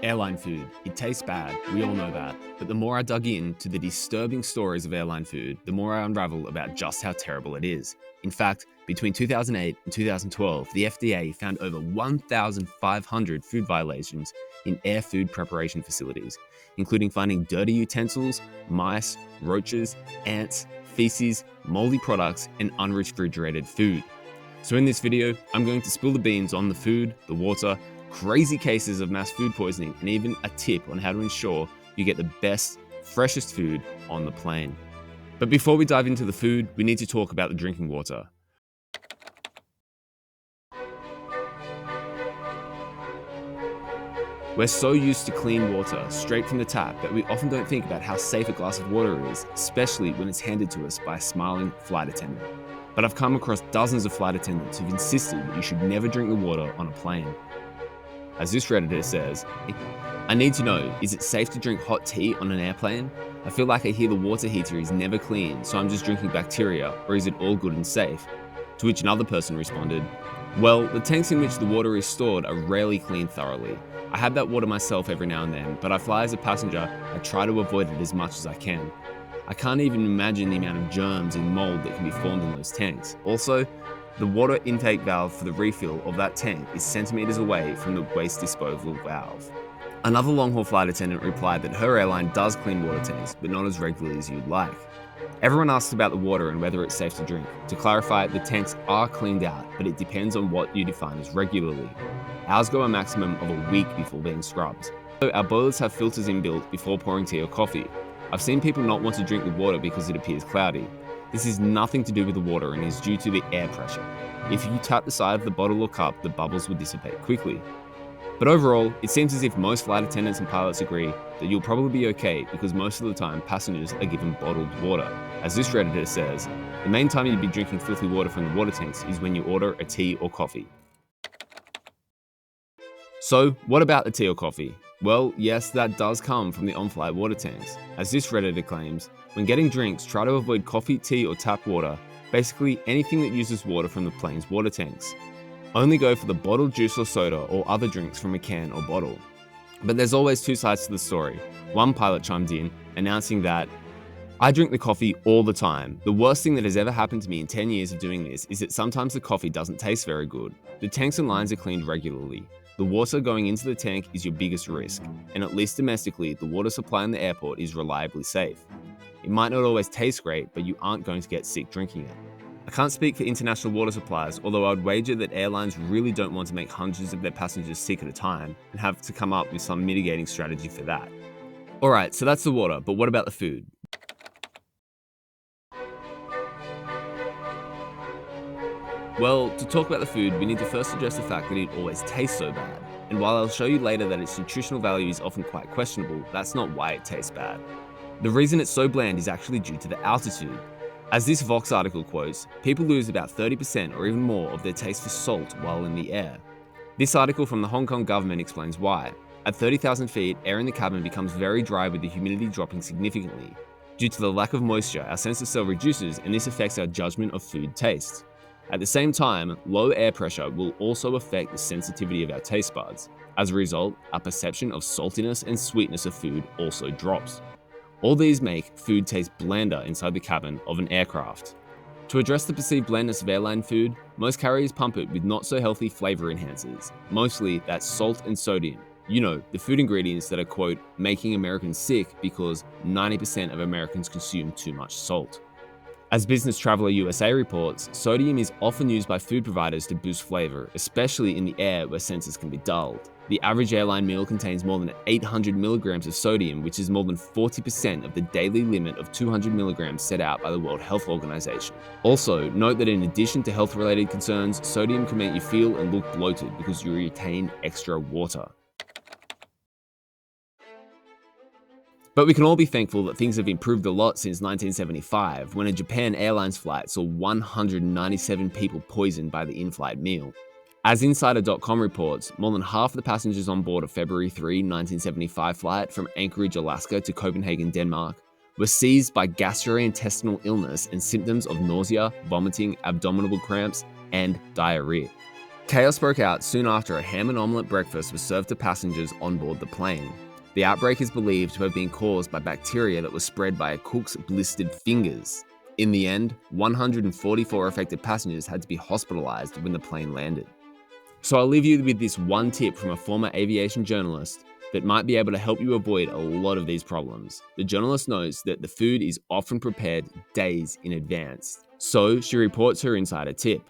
Airline food. It tastes bad, we all know that. But the more I dug into the disturbing stories of airline food, the more I unraveled about just how terrible it is. In fact, between 2008 and 2012, the FDA found over 1,500 food violations in air food preparation facilities, including finding dirty utensils, mice, roaches, ants, feces, moldy products, and unrefrigerated food. So in this video, I'm going to spill the beans on the food, the water, crazy cases of mass food poisoning, and even a tip on how to ensure you get the best, freshest food on the plane. But before we dive into the food, we need to talk about the drinking water. We're so used to clean water straight from the tap that we often don't think about how safe a glass of water is, especially when it's handed to us by a smiling flight attendant. But I've come across dozens of flight attendants who've insisted that you should never drink the water on a plane. As this Redditor says, I need to know, is it safe to drink hot tea on an airplane? I feel like I hear the water heater is never clean, so I'm just drinking bacteria, or is it all good and safe? To which another person responded, well, the tanks in which the water is stored are rarely cleaned thoroughly. I have that water myself every now and then, but I fly as a passenger, I try to avoid it as much as I can. I can't even imagine the amount of germs and mold that can be formed in those tanks. Also, the water intake valve for the refill of that tank is centimeters away from the waste disposal valve. Another long-haul flight attendant replied that her airline does clean water tanks, but not as regularly as you'd like. Everyone asks about the water and whether it's safe to drink. To clarify, the tanks are cleaned out, but it depends on what you define as regularly. Ours go a maximum of a week before being scrubbed. So our boilers have filters inbuilt before pouring tea or coffee. I've seen people not want to drink the water because it appears cloudy. This is nothing to do with the water and is due to the air pressure. If you tap the side of the bottle or cup, the bubbles will dissipate quickly. But overall, it seems as if most flight attendants and pilots agree that you'll probably be okay because most of the time passengers are given bottled water. As this Redditor says, the main time you'd be drinking filthy water from the water tanks is when you order a tea or coffee. So, what about the tea or coffee? Well, yes, that does come from the on-flight water tanks. As this Redditor claims, when getting drinks, try to avoid coffee, tea, or tap water, basically anything that uses water from the plane's water tanks. Only go for the bottled juice or soda or other drinks from a can or bottle. But there's always two sides to the story. One pilot chimed in, announcing that, I drink the coffee all the time. The worst thing that has ever happened to me in 10 years of doing this is that sometimes the coffee doesn't taste very good. The tanks and lines are cleaned regularly. The water going into the tank is your biggest risk, and at least domestically, the water supply in the airport is reliably safe. It might not always taste great, but you aren't going to get sick drinking it. I can't speak for international water supplies, although I'd wager that airlines really don't want to make hundreds of their passengers sick at a time and have to come up with some mitigating strategy for that. Alright, so that's the water, but what about the food? Well, to talk about the food, we need to first address the fact that it always tastes so bad. And while I'll show you later that its nutritional value is often quite questionable, that's not why it tastes bad. The reason it's so bland is actually due to the altitude. As this Vox article quotes, people lose about 30% or even more of their taste for salt while in the air. This article from the Hong Kong government explains why. At 30,000 feet, air in the cabin becomes very dry with the humidity dropping significantly. Due to the lack of moisture, our sense of smell reduces and this affects our judgment of food taste. At the same time, low air pressure will also affect the sensitivity of our taste buds. As a result, our perception of saltiness and sweetness of food also drops. All these make food taste blander inside the cabin of an aircraft. To address the perceived blandness of airline food, most carriers pump it with not so healthy flavor enhancers. Mostly that's salt and sodium. You know, the food ingredients that are, quote, making Americans sick because 90% of Americans consume too much salt. As Business Traveler USA reports, sodium is often used by food providers to boost flavor, especially in the air where senses can be dulled. The average airline meal contains more than 800 milligrams of sodium, which is more than 40% of the daily limit of 200 milligrams set out by the World Health Organization. Also, note that in addition to health-related concerns, sodium can make you feel and look bloated because you retain extra water. But we can all be thankful that things have improved a lot since 1975, when a Japan Airlines flight saw 197 people poisoned by the in-flight meal. As Insider.com reports, more than half the passengers on board a February 3, 1975 flight from Anchorage, Alaska to Copenhagen, Denmark, were seized by gastrointestinal illness and symptoms of nausea, vomiting, abdominal cramps, and diarrhea. Chaos broke out soon after a ham and omelette breakfast was served to passengers on board the plane. The outbreak is believed to have been caused by bacteria that was spread by a cook's blistered fingers. In the end, 144 affected passengers had to be hospitalized when the plane landed. So I'll leave you with this one tip from a former aviation journalist that might be able to help you avoid a lot of these problems. The journalist knows that the food is often prepared days in advance, so she reports her insider tip.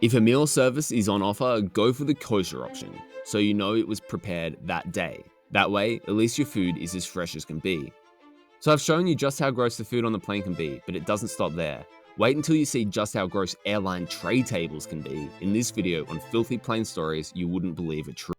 If a meal service is on offer, go for the kosher option, so you know it was prepared that day. That way, at least your food is as fresh as can be. So I've shown you just how gross the food on the plane can be, but it doesn't stop there. Wait until you see just how gross airline tray tables can be in this video on filthy plane stories you wouldn't believe are true.